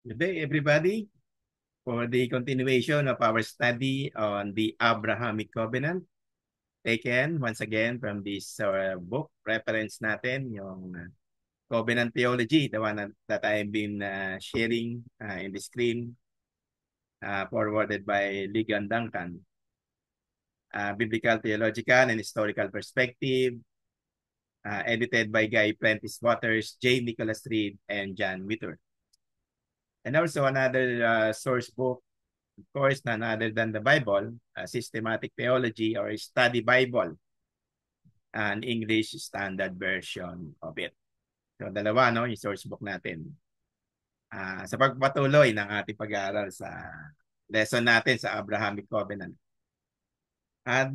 Good day, everybody, for the continuation of our study on the Abrahamic Covenant, taken once again from this book reference natin, yung Covenant Theology, the one that I've been sharing in the screen, forwarded by Ligon Duncan. Biblical, Theological, and Historical Perspective, edited by Guy Prentice Waters, J. Nicholas Reed, and John Witter. And also another source book, of course, none other than the Bible, Systematic Theology or Study Bible, an English Standard Version of it. So dalawa, no, yung source book natin. Sa pagpatuloy ng ating pag-aaral sa lesson natin sa Abrahamic Covenant.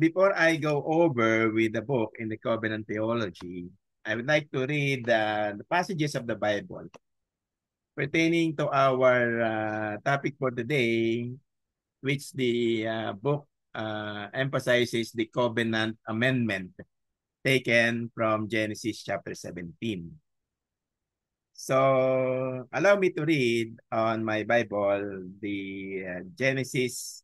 Before I go over with the book in the Covenant Theology, I would like to read the passages of the Bible pertaining to our topic for today, which the book emphasizes the covenant amendment taken from Genesis chapter 17. So allow me to read on my Bible the Genesis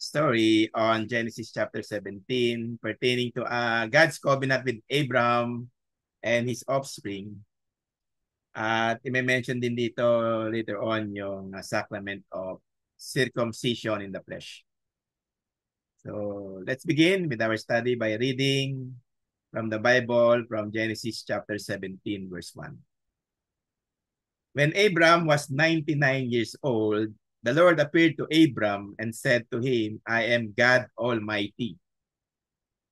story on Genesis chapter 17 pertaining to God's covenant with Abraham and his offspring. At i-mention din dito later on yung sacrament of circumcision in the flesh. So let's begin with our study by reading from the Bible from Genesis chapter 17 verse 1. When Abram was 99 years old, the Lord appeared to Abram and said to him, I am God Almighty.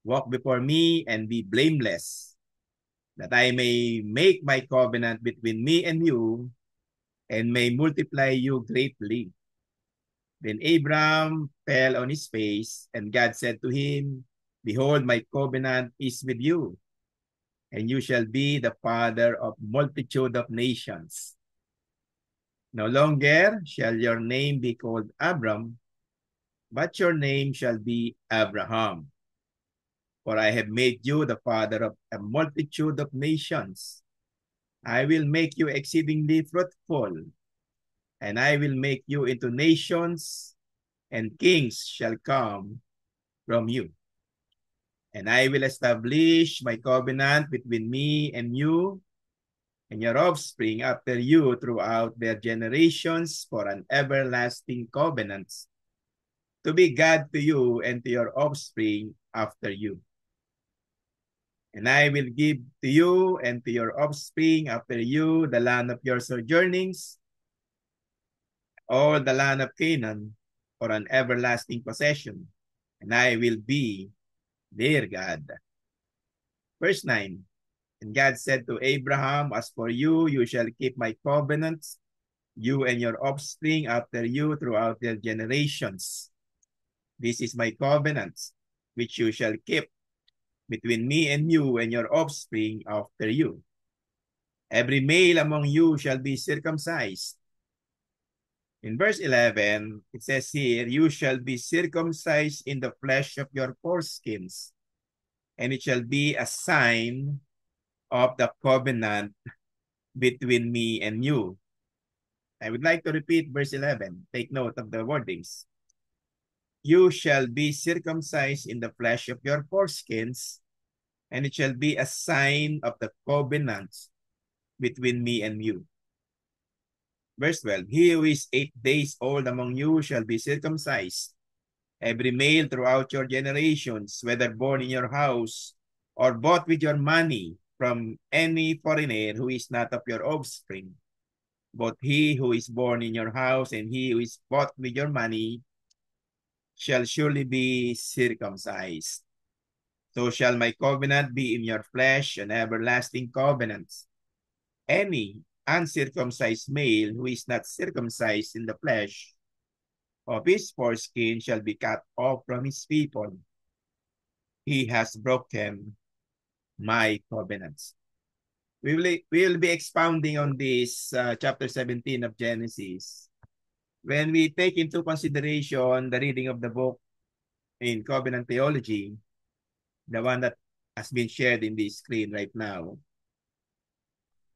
Walk before me and be blameless, that I may make my covenant between me and you and may multiply you greatly. Then Abram fell on his face, and God said to him, Behold, my covenant is with you, and you shall be the father of multitude of nations. No longer shall your name be called Abram, but your name shall be Abraham. For I have made you the father of a multitude of nations. I will make you exceedingly fruitful, and I will make you into nations, and kings shall come from you. And I will establish my covenant between me and you and your offspring after you throughout their generations for an everlasting covenant, to be God to you and to your offspring after you. And I will give to you and to your offspring after you the land of your sojournings, all the land of Canaan, for an everlasting possession, and I will be their God. Verse 9, and God said to Abraham, As for you, you shall keep my covenants, you and your offspring after you throughout their generations. This is my covenant, which you shall keep between me and you and your offspring after you. Every male among you shall be circumcised. In verse 11, it says here, You shall be circumcised in the flesh of your foreskins, and it shall be a sign of the covenant between me and you. I would like to repeat verse 11. Take note of the wordings. You shall be circumcised in the flesh of your foreskins, and it shall be a sign of the covenant between me and you. Verse 12, He who is 8 days old among you shall be circumcised, every male throughout your generations, whether born in your house or bought with your money from any foreigner who is not of your offspring. Both he who is born in your house and he who is bought with your money shall surely be circumcised. So shall my covenant be in your flesh, an everlasting covenant. Any uncircumcised male who is not circumcised in the flesh of his foreskin shall be cut off from his people. He has broken my covenants. We will be expounding on this chapter 17 of Genesis. When we take into consideration the reading of the book in Covenant Theology, the one that has been shared in the screen right now,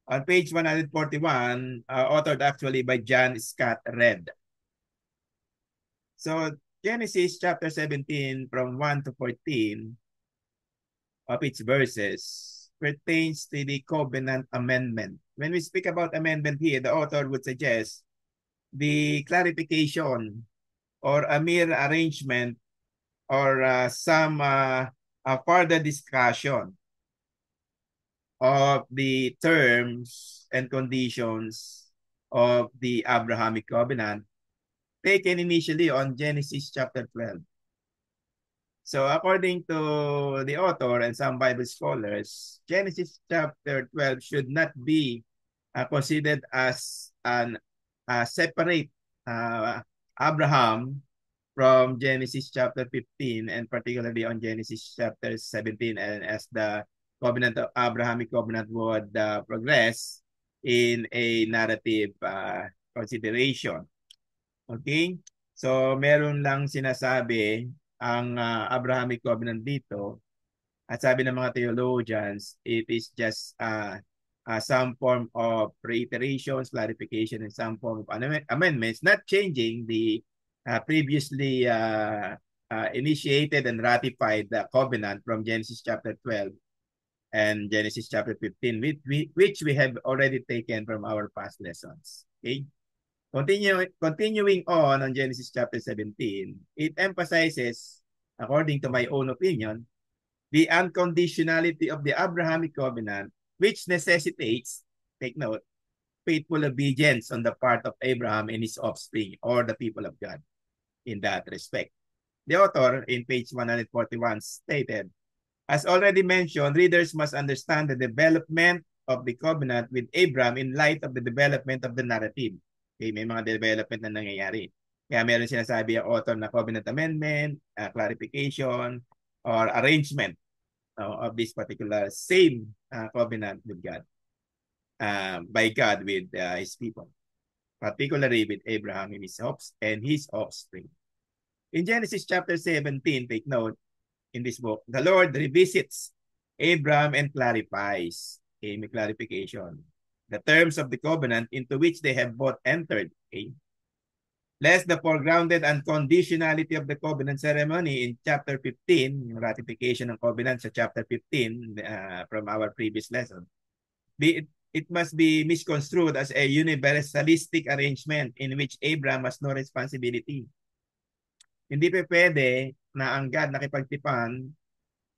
On page 141, authored actually by John Scott Redd. So Genesis chapter 17 from 1 to 14 of its verses pertains to the covenant amendment. When we speak about amendment here, the author would suggest the clarification or a mere arrangement or some further discussion of the terms and conditions of the Abrahamic covenant taken initially on Genesis chapter 12. So according to the author and some Bible scholars, Genesis chapter 12 should not be considered as an separate Abraham from Genesis chapter 15 and particularly on Genesis chapter 17, and as the covenant of Abrahamic covenant would progress in a narrative consideration. Okay? So meron lang sinasabi ang Abrahamic covenant dito, at sabi ng mga theologians, it is just some form of reiterations, clarification, and some form of amendments, not changing the previously initiated and ratified covenant from Genesis chapter 12 and Genesis chapter 15, which we have already taken from our past lessons. Okay? Continuing on Genesis chapter 17, it emphasizes, according to my own opinion, the unconditionality of the Abrahamic covenant, which necessitates, take note, faithful obedience on the part of Abraham and his offspring, or the people of God, in that respect. The author, in page 141, stated, as already mentioned, readers must understand the development of the covenant with Abraham in light of the development of the narrative. Okay, may mga development na nangyayari. Kaya meron sinasabi ang author na covenant amendment, clarification, or arrangement of this particular same covenant with God, by God with his people, particularly with Abraham and his offspring. In Genesis chapter 17, take note, in this book, the Lord revisits Abraham and clarifies, okay, may clarification, the terms of the covenant into which they have both entered. Okay? Lest the foregrounded unconditionality of the covenant ceremony in chapter 15, yung ratification ng covenant sa chapter 15 from our previous lesson, it must be misconstrued as a universalistic arrangement in which Abraham has no responsibility. Hindi pa pwede na ang God nakipagtipan,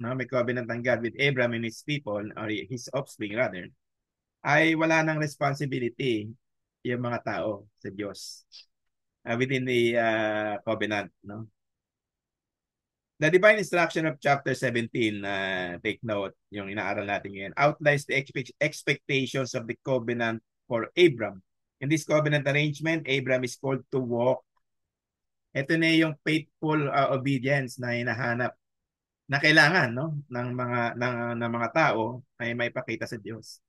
may covenant ng God with Abraham and his people, or his offspring rather, ay wala nang responsibility yung mga tao sa Diyos within the covenant. No? The divine instruction of chapter 17, take note, yung inaaral natin ngayon, outlines the expectations of the covenant for Abraham. In this covenant arrangement, Abraham is called to walk. Ito na yung faithful obedience na hinahanap na kailangan, no, ng mga tao ay may pakita sa Diyos,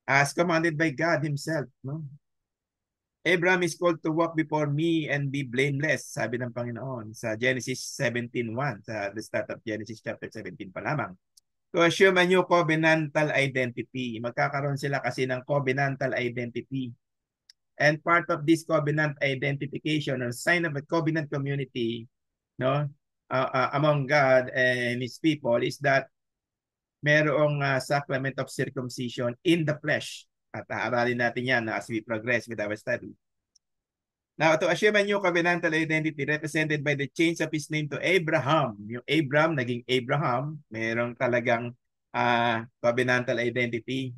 as commanded by God himself, no? Abraham is called to walk before me and be blameless, sabi ng Panginoon sa Genesis 17:1, sa the start of Genesis chapter 17 pa lamang. To assume a new covenantal identity. Magkakaroon sila kasi ng covenantal identity. And part of this covenant identification or sign of a covenant community, no, among God and his people is that merong sacrament of circumcision in the flesh. At aaralin natin yan as we progress with our study. Now, to assume a new covenantal identity represented by the change of his name to Abraham. Yung Abraham, naging Abraham. Merong talagang covenantal identity.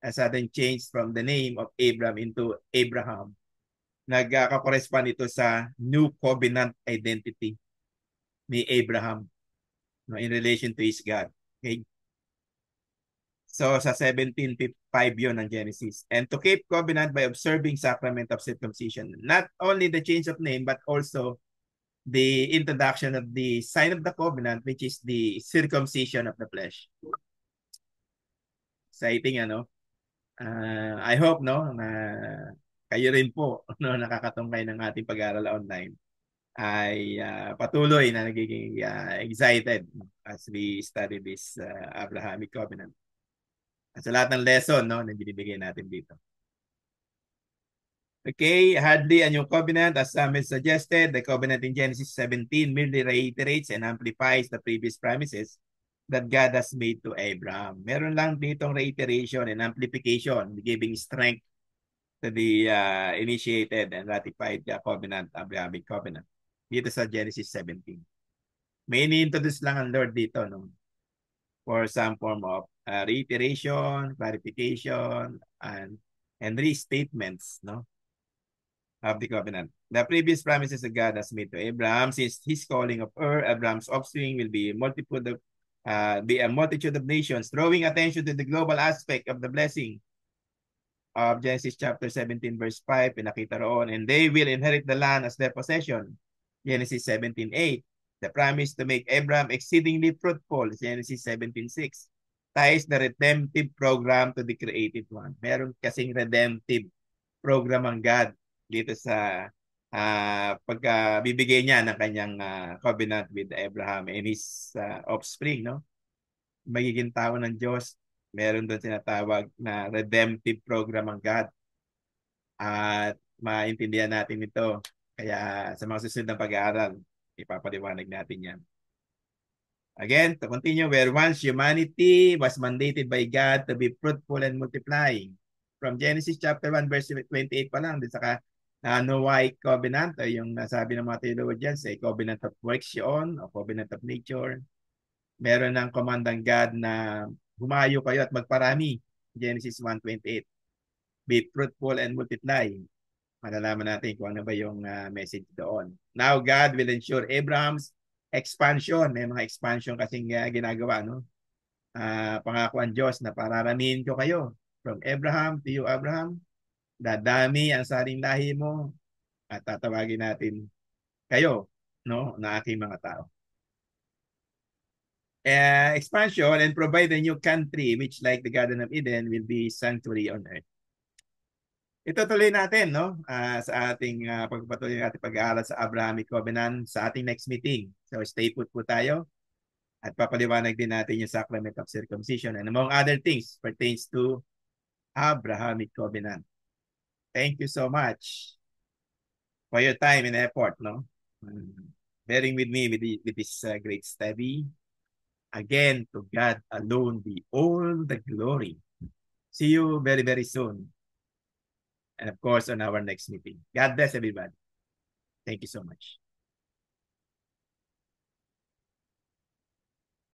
A sudden change from the name of Abraham into Abraham. Nagka-correspond ito sa new covenant identity ni Abraham, no, in relation to his God. Okay? So sa 17:5 yun ng Genesis. And to keep covenant by observing sacrament of circumcision. Not only the change of name, but also the introduction of the sign of the covenant, which is the circumcision of the flesh. Exciting, ano? I hope, no, na kayo rin po, no, nakakatumbay ng ating pag-aaral online, ay patuloy na nagiging excited as we study this Abrahamic covenant. At sa lahat ng lesson, no, na binibigay natin dito. Okay, hardly a new covenant, as some has suggested. The covenant in Genesis 17 merely reiterates and amplifies the previous promises that God has made to Abraham. Meron lang ditong reiteration and amplification, giving strength to the initiated and ratified covenant, Abrahamic covenant. Dito sa Genesis 17. May ini-introduce lang ang Lord dito, no? For some form of reiteration, clarification, and restatements, no? Of the covenant. The previous promises that God has made to Abraham, since his calling of Abraham's offspring will be a multitude of nations, drawing attention to the global aspect of the blessing of Genesis chapter 17 verse 5, pinakita roon, and they will inherit the land as their possession. Genesis 17:8. The promise to make Abraham exceedingly fruitful, Genesis 17:6. Ties the redemptive program to the created one. Meron kasing redemptive program ang God dito sa pagkabibigay niya ng kanyang covenant with Abraham and his offspring, no? Magiging tao ng Diyos. Meron doon sinatawag na redemptive program ang God. At maintindihan natin ito. Kaya sa mga susunod na pag-aaral, ipapaliwanag natin yan. Again, to continue, where once humanity was mandated by God to be fruitful and multiplying. From Genesis chapter 1 verse 28 pa lang, din saka Noahic covenant, o yung nasabi ng mga theologians, ay covenant of works yun, o covenant of nature. Meron ng command ng God na humayo kayo at magparami. Genesis 1:28. Be fruitful and multiply. Malalaman natin kung ano ba yung message doon. Now God will ensure Abraham's expansion. May mga expansion kasing ginagawa, no? Pangako ang Diyos na pararamihin ko kayo. From Abraham to you, Abraham, dadami ang saring lahi mo at tatawagin natin kayo, no, na aking mga tao. Expansion and provide a new country which like the Garden of Eden will be sanctuary on earth. Itutuloy natin, no, sa ating pagpatuloy natin pag-aaral sa Abrahamic Covenant sa ating next meeting. So stay put po tayo at papaliwanag din natin yung sacrament of circumcision and among other things pertains to Abrahamic Covenant. Thank you so much for your time and effort, no? Bearing with me with this great study. Again, to God alone be all the glory. See you very, very soon. And of course, on our next meeting. God bless everybody. Thank you so much.